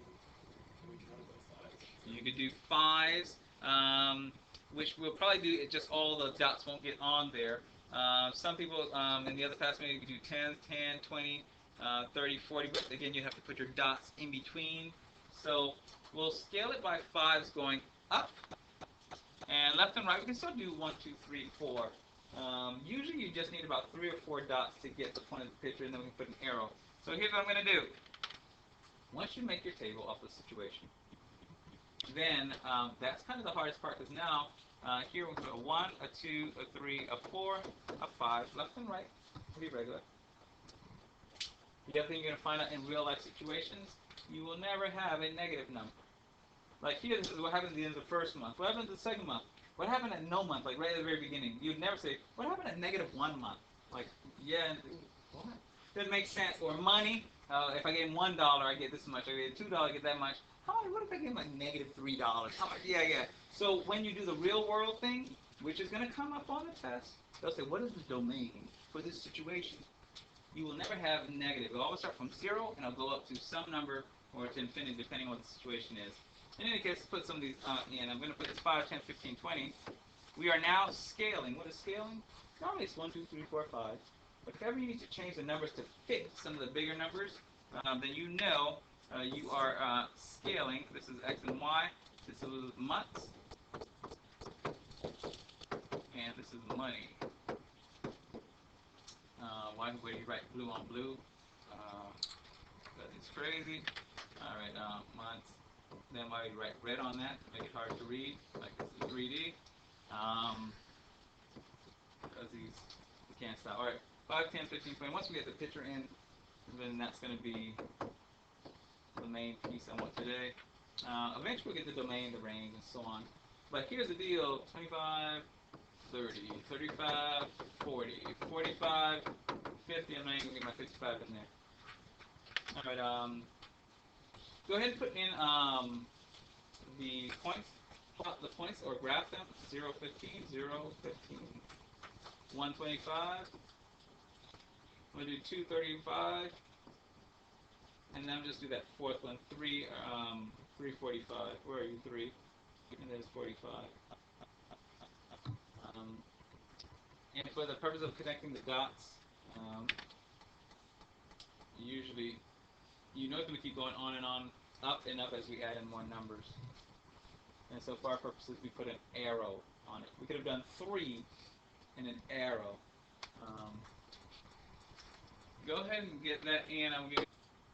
can we count by 5s? You could do 5s, which we'll probably do, it just all the dots won't get on there. Some people in the other class maybe could do 10, 10, 20, 30, 40, but again you have to put your dots in between. So we'll scale it by 5s going up, and left and right we can still do 1, 2, 3, 4. Usually you just need about 3 or 4 dots to get the point of the picture, and then we can put an arrow. So here's what I'm going to do. Once you make your table of the situation, then that's kind of the hardest part, because now here we'll put a 1, a 2, a 3, a 4, a 5, left and right, be regular. The other thing you're going to find out in real life situations, you will never have a negative number. Like here, this is what happened at the end of the first month. What happened at the second month? What happened at no month, like right at the very beginning? You'd never say, what happened at -1 month? Like, yeah, what? Doesn't make sense. Or money, if I gave him $1, I get this much. If I gave $2, I get that much. What if I gave him like -$3? How much? Yeah, yeah. So when you do the real world thing, which is going to come up on the test, they'll say, what is the domain for this situation? You will never have negative. It'll always start from 0, and it'll go up to some number, or to infinity, depending on what the situation is. In any case, put some of these in. I'm going to put this 5, 10, 15, 20. We are now scaling. What is scaling? Normally it's 1, 2, 3, 4, 5. But if ever you need to change the numbers to fit some of the bigger numbers, then you know you are scaling. This is X and Y. This is months. And this is money. Why would you write blue on blue? That is crazy. Alright, months. Then why would you write red on that to make it hard to read? Like this is 3D. Because you can't stop. Alright, 5, 10, 15, 20. Once we get the picture in, then that's going to be the main piece I want today. Eventually we'll get the domain, the range, and so on. But here's the deal. 25, 30, 35, 40, 45, 50. I'm not even going to get my 55 in there. Alright, go ahead and put in the points, plot the points or graph them. 0, 15, 0, 15, 125. I'm going to do 235. And then just do that fourth one, 345. Where are you? 3. And there's 45. And for the purpose of connecting the dots, usually, you know it's going to keep going on and on, up and up as we add in more numbers. And so for our purposes, we put an arrow on it. We could have done 3 and an arrow. Go ahead and get that in. I'm going to